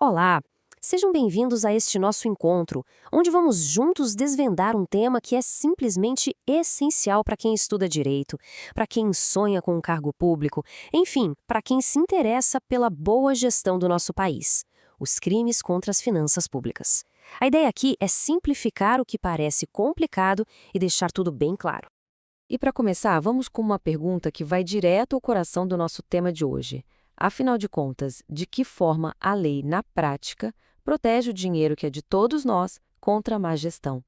Olá, sejam bem-vindos a este nosso encontro, onde vamos juntos desvendar um tema que é simplesmente essencial para quem estuda direito, para quem sonha com um cargo público, enfim, para quem se interessa pela boa gestão do nosso país: os crimes contra as finanças públicas. A ideia aqui é simplificar o que parece complicado e deixar tudo bem claro. E para começar, vamos com uma pergunta que vai direto ao coração do nosso tema de hoje. Afinal de contas, de que forma a lei, na prática, protege o dinheiro que é de todos nós contra a má gestão?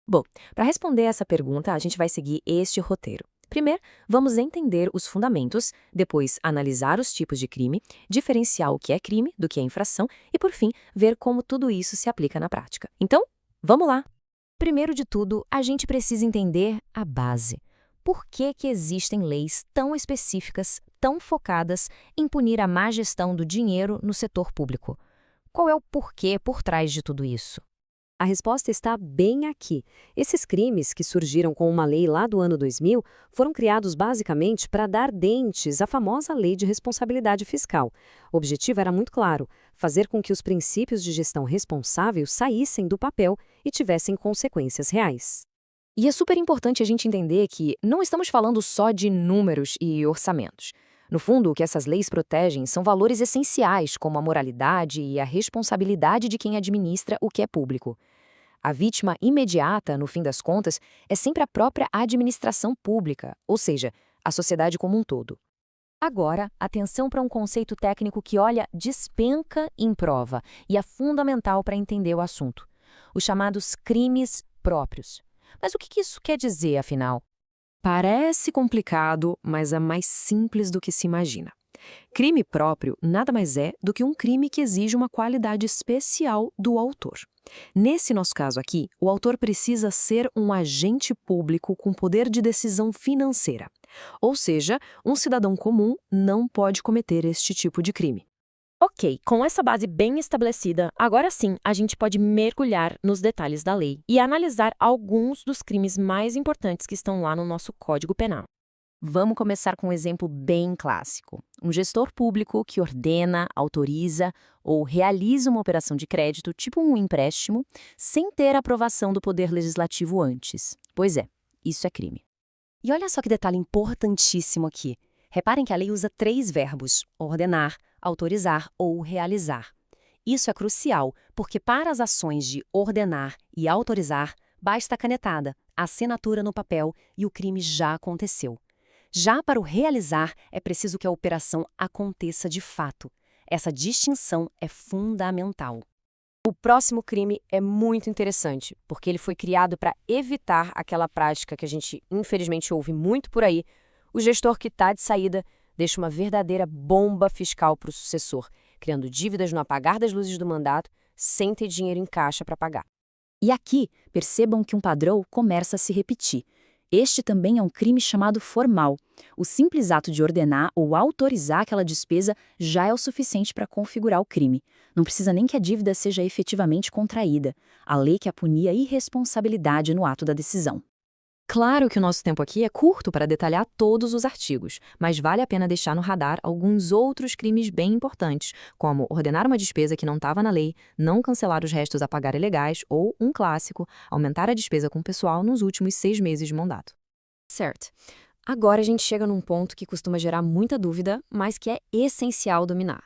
Bom, para responder essa pergunta, a gente vai seguir este roteiro. Primeiro, vamos entender os fundamentos, depois analisar os tipos de crime, diferenciar o que é crime do que é infração e, por fim, ver como tudo isso se aplica na prática. Então, vamos lá! Primeiro de tudo, a gente precisa entender a base. Por que existem leis tão específicas, tão focadas em punir a má gestão do dinheiro no setor público? Qual é o porquê por trás de tudo isso? A resposta está bem aqui. Esses crimes, que surgiram com uma lei lá do ano 2000, foram criados basicamente para dar dentes à famosa Lei de Responsabilidade Fiscal. O objetivo era muito claro: fazer com que os princípios de gestão responsável saíssem do papel e tivessem consequências reais. E é super importante a gente entender que não estamos falando só de números e orçamentos. No fundo, o que essas leis protegem são valores essenciais, como a moralidade e a responsabilidade de quem administra o que é público. A vítima imediata, no fim das contas, é sempre a própria administração pública, ou seja, a sociedade como um todo. Agora, atenção para um conceito técnico que, olha, despenca em prova e é fundamental para entender o assunto: os chamados crimes próprios. Mas o que isso quer dizer, afinal? Parece complicado, mas é mais simples do que se imagina. Crime próprio nada mais é do que um crime que exige uma qualidade especial do autor. Nesse nosso caso aqui, o autor precisa ser um agente público com poder de decisão financeira. Ou seja, um cidadão comum não pode cometer este tipo de crime. Ok, com essa base bem estabelecida, agora sim a gente pode mergulhar nos detalhes da lei e analisar alguns dos crimes mais importantes que estão lá no nosso Código Penal. Vamos começar com um exemplo bem clássico: um gestor público que ordena, autoriza ou realiza uma operação de crédito, tipo um empréstimo, sem ter a aprovação do Poder Legislativo antes. Pois é, isso é crime. E olha só que detalhe importantíssimo aqui. Reparem que a lei usa 3 verbos: ordenar, autorizar ou realizar. Isso é crucial, porque para as ações de ordenar e autorizar, basta a canetada, a assinatura no papel e o crime já aconteceu. Já para o realizar, é preciso que a operação aconteça de fato. Essa distinção é fundamental. O próximo crime é muito interessante, porque ele foi criado para evitar aquela prática que a gente infelizmente ouve muito por aí: o gestor que está de saída deixa uma verdadeira bomba fiscal para o sucessor, criando dívidas no apagar das luzes do mandato, sem ter dinheiro em caixa para pagar. E aqui, percebam que um padrão começa a se repetir. Este também é um crime chamado formal. O simples ato de ordenar ou autorizar aquela despesa já é o suficiente para configurar o crime. Não precisa nem que a dívida seja efetivamente contraída. A lei que apunia a irresponsabilidade no ato da decisão. Claro que o nosso tempo aqui é curto para detalhar todos os artigos, mas vale a pena deixar no radar alguns outros crimes bem importantes, como ordenar uma despesa que não estava na lei, não cancelar os restos a pagar ilegais ou, um clássico, aumentar a despesa com o pessoal nos últimos 6 meses de mandato. Certo. Agora a gente chega num ponto que costuma gerar muita dúvida, mas que é essencial dominar: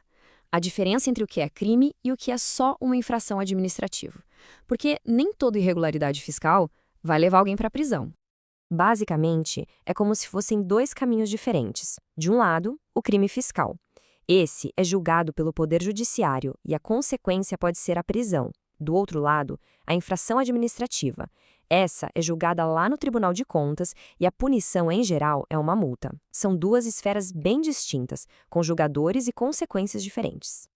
a diferença entre o que é crime e o que é só uma infração administrativa. Porque nem toda irregularidade fiscal vai levar alguém para a prisão. Basicamente, é como se fossem 2 caminhos diferentes. De um lado, o crime fiscal. Esse é julgado pelo Poder Judiciário e a consequência pode ser a prisão. Do outro lado, a infração administrativa. Essa é julgada lá no Tribunal de Contas e a punição, em geral, é uma multa. São 2 esferas bem distintas, com julgadores e consequências diferentes.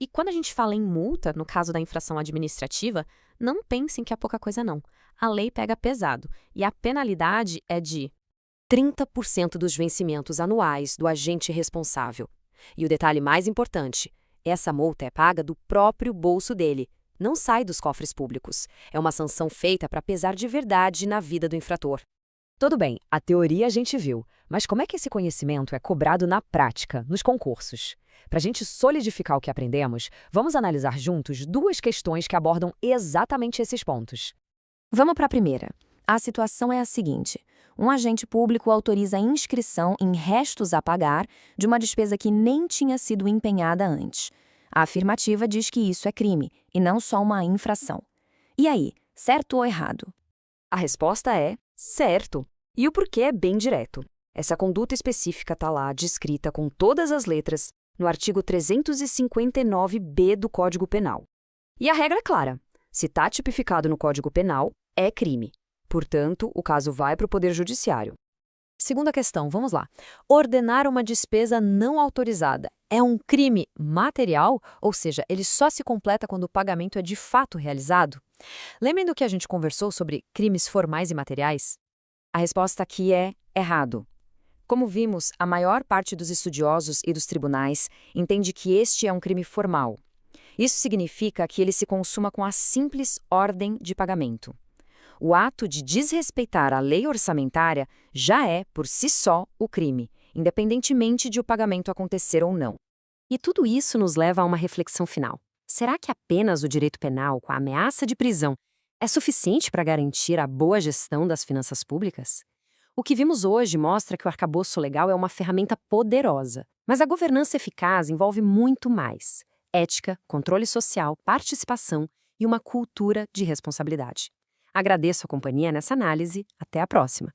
E quando a gente fala em multa, no caso da infração administrativa, não pensem que é pouca coisa não. A lei pega pesado e a penalidade é de 30% dos vencimentos anuais do agente responsável. E o detalhe mais importante: essa multa é paga do próprio bolso dele, não sai dos cofres públicos. É uma sanção feita para pesar de verdade na vida do infrator. Tudo bem, a teoria a gente viu, mas como é que esse conhecimento é cobrado na prática, nos concursos? Para a gente solidificar o que aprendemos, vamos analisar juntos duas questões que abordam exatamente esses pontos. Vamos para a primeira. A situação é a seguinte: um agente público autoriza a inscrição em restos a pagar de uma despesa que nem tinha sido empenhada antes. A afirmativa diz que isso é crime, e não só uma infração. E aí, certo ou errado? A resposta é certo. E o porquê é bem direto. Essa conduta específica está lá, descrita com todas as letras, no artigo 359-B do Código Penal. E a regra é clara: se está tipificado no Código Penal, é crime. Portanto, o caso vai para o Poder Judiciário. Segunda questão, vamos lá. Ordenar uma despesa não autorizada é um crime material? Ou seja, ele só se completa quando o pagamento é de fato realizado? Lembrem do que a gente conversou sobre crimes formais e materiais? A resposta aqui é errado. Como vimos, a maior parte dos estudiosos e dos tribunais entende que este é um crime formal. Isso significa que ele se consuma com a simples ordem de pagamento. O ato de desrespeitar a lei orçamentária já é, por si só, o crime, independentemente de o pagamento acontecer ou não. E tudo isso nos leva a uma reflexão final. Será que apenas o direito penal, com a ameaça de prisão, é suficiente para garantir a boa gestão das finanças públicas? O que vimos hoje mostra que o arcabouço legal é uma ferramenta poderosa, mas a governança eficaz envolve muito mais: ética, controle social, participação e uma cultura de responsabilidade. Agradeço a companhia nessa análise. Até a próxima!